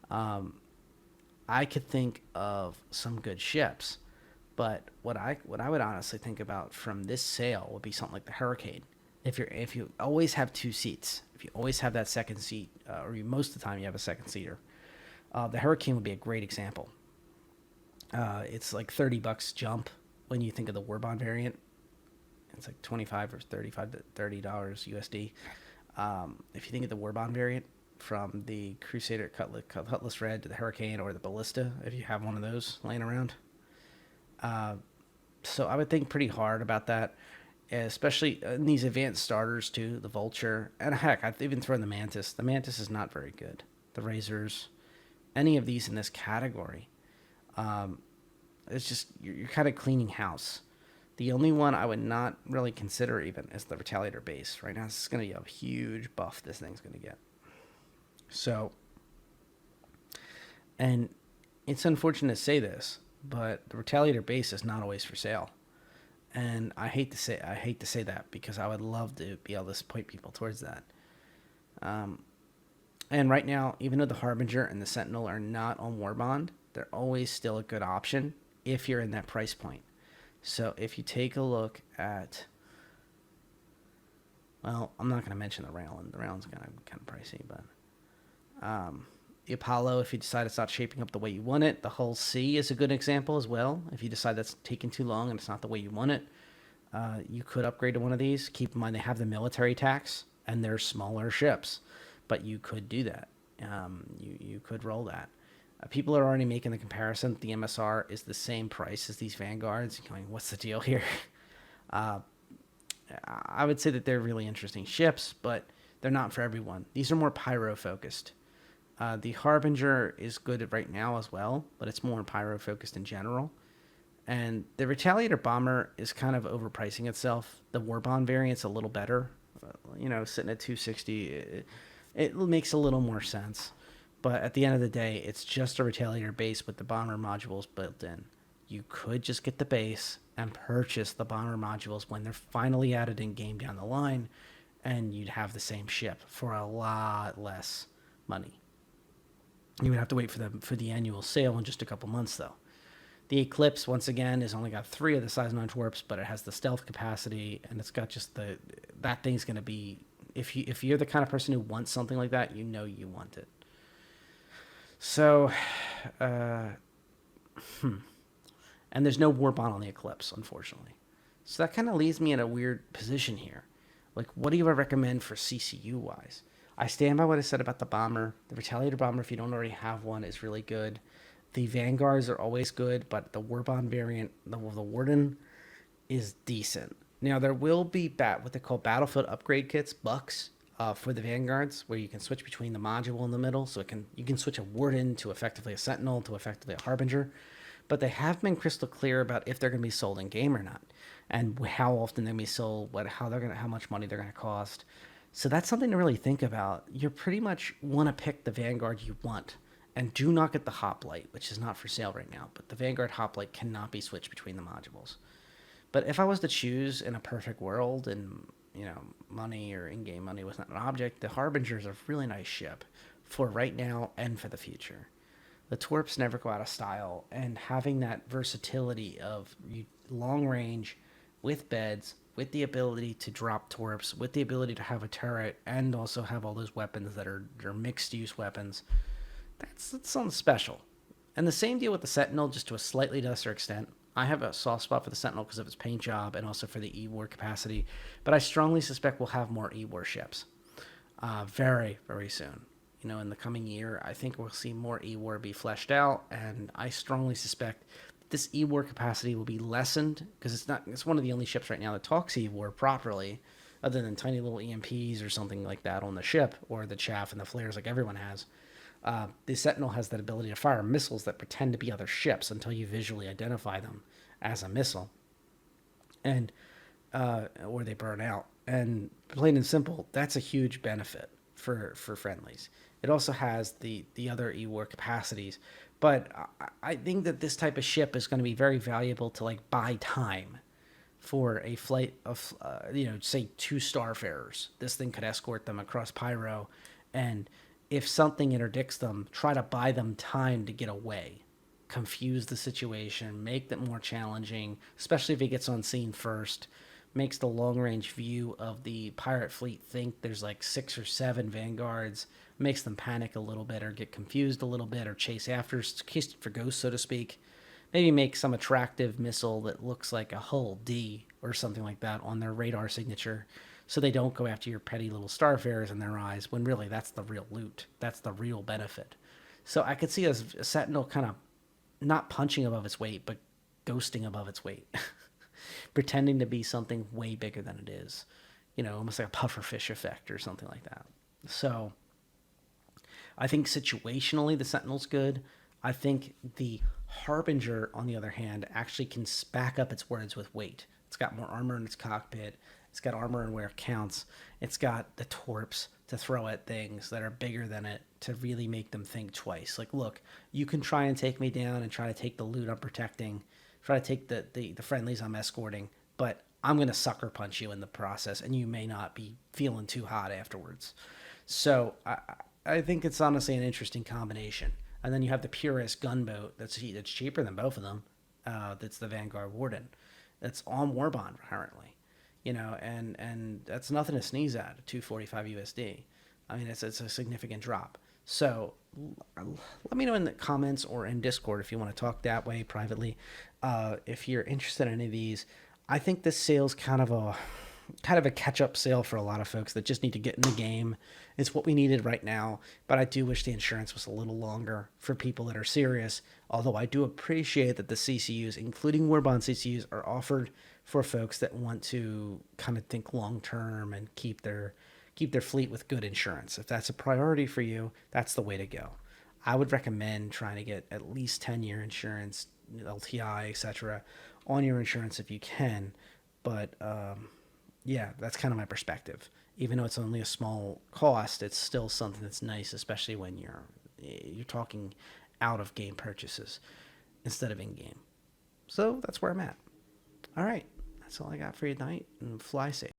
I could think of some good ships. But what I would honestly think about from this sale would be something like the Hurricane. If you always have two seats, if you always have that second seat, or most of the time you have a second seater, the Hurricane would be a great example. It's like $30 jump when you think of the Warbond variant. It's like 25 or 35 to $30 USD. If you think of the Warbond variant from the Crusader Cutlass Red to the Hurricane or the Ballista, if you have one of those laying around. So I would think pretty hard about that, especially in these advanced starters too, the Vulture. And heck, I've even thrown the Mantis. The Mantis is not very good. The Razors, any of these in this category. It's just, you're kind of cleaning house. The only one I would not really consider even is the Retaliator base. Right now, this is going to be a huge buff this thing's going to get. So, and it's unfortunate to say this, but the Retaliator base is not always for sale. And I hate to say that because I would love to be able to point people towards that. And right now, even though the Harbinger and the Sentinel are not on Warbond, they're always still a good option if you're in that price point. So if you take a look at, well, I'm not going to mention the Raylan. The Raylan's kind of pricey, but the Apollo, if you decide it's not shaping up the way you want it, the Hull C is a good example as well. If you decide that's taking too long and it's not the way you want it, you could upgrade to one of these. Keep in mind they have the military tax and they're smaller ships, but you could do that. You could roll that. People are already making the comparison that the MSR is the same price as these Vanguards. Going, what's the deal here? I would say that they're really interesting ships, but they're not for everyone. These are more pyro focused. The Harbinger is good right now as well, but it's more pyro focused in general. And the Retaliator Bomber is kind of overpricing itself. The Warbond variant's a little better. Sitting at 260, it makes a little more sense. But at the end of the day, it's just a Retaliator base with the bomber modules built in. You could just get the base and purchase the bomber modules when they're finally added in game down the line, and you'd have the same ship for a lot less money. You would have to wait for the annual sale in just a couple months, though. The Eclipse, once again, has only got 3 of the size 9 twerps, but it has the stealth capacity, and it's got just that thing's going to be, if you're the kind of person who wants something like that, you want it. So, and there's no Warbond on the Eclipse, unfortunately. So that kind of leaves me in a weird position here. Like, what do you recommend for CCU-wise? I stand by what I said about the Bomber. The Retaliator Bomber, if you don't already have one, is really good. The Vanguards are always good, but the Warbond variant, the Warden, is decent. Now, there will be what they call Battlefield Upgrade Kits, bucks, for the Vanguards, where you can switch between the module in the middle. So you can switch a Warden to effectively a Sentinel to effectively a Harbinger. But they have been crystal clear about if they're going to be sold in game or not, and how often they're going to be sold, how much money they're going to cost. So that's something to really think about. You pretty much want to pick the Vanguard you want, and do not get the Hoplite, which is not for sale right now. But the Vanguard Hoplite cannot be switched between the modules. But if I was to choose in a perfect world, and money or in-game money was not an object, the Harbinger is a really nice ship for right now and for the future. The twerps never go out of style, and having that versatility of long range with beds, with the ability to drop twerps, with the ability to have a turret, and also have all those weapons that are mixed-use weapons, that's something special. And the same deal with the Sentinel, just to a slightly lesser extent. I have a soft spot for the Sentinel because of its paint job and also for the E-War capacity, but I strongly suspect we'll have more E-War ships very, very soon. In the coming year, I think we'll see more E-War be fleshed out, and I strongly suspect this E-War capacity will be lessened because it's one of the only ships right now that talks E-War properly, other than tiny little EMPs or something like that on the ship, or the chaff and the flares like everyone has. The Sentinel has that ability to fire missiles that pretend to be other ships until you visually identify them as a missile, and or they burn out. And plain and simple, that's a huge benefit for friendlies. It also has the other E-War capacities, but I think that this type of ship is going to be very valuable to buy time for a flight of say 2 Starfarers. This thing could escort them across Pyro, and if something interdicts them, try to buy them time to get away. Confuse the situation, make them more challenging, especially if he gets on scene first. Makes the long-range view of the pirate fleet think there's 6 or 7 Vanguards. Makes them panic a little bit or get confused a little bit or chase after, chase for ghosts, so to speak. maybe make some attractive missile that looks like a hull D or something like that on their radar signature, so they don't go after your petty little starfarers in their eyes, when really that's the real loot. That's the real benefit. So I could see a Sentinel kind of not punching above its weight, but ghosting above its weight, pretending to be something way bigger than it is. Almost like a pufferfish effect or something like that. So I think situationally the Sentinel's good. I think the Harbinger, on the other hand, actually can back up its words with weight. It's got more armor in its cockpit. It's got armor and where it counts. It's got the torps to throw at things that are bigger than it to really make them think twice. Like, look, you can try and take me down and try to take the loot I'm protecting, try to take the friendlies I'm escorting, but I'm going to sucker punch you in the process, and you may not be feeling too hot afterwards. So I think it's honestly an interesting combination. And then you have the Purist gunboat that's cheaper than both of them. That's the Vanguard Warden. That's on Warbond currently, and that's nothing to sneeze at. 245 USD. I mean, it's a significant drop. So let me know in the comments or in Discord if you want to talk that way privately. If you're interested in any of these, I think this sale's kind of a catch-up sale for a lot of folks that just need to get in the game. It's what we needed right now, but I do wish the insurance was a little longer for people that are serious, although I do appreciate that the CCUs, including Warbond CCUs, are offered for folks that want to kind of think long-term and keep their fleet with good insurance. If that's a priority for you, that's the way to go. I would recommend trying to get at least 10-year insurance, LTI, etc., on your insurance if you can, but yeah, that's kind of my perspective. Even though it's only a small cost, it's still something that's nice, especially when you're talking out of game purchases instead of in game. So that's where I'm at. All right, that's all I got for you tonight, and fly safe.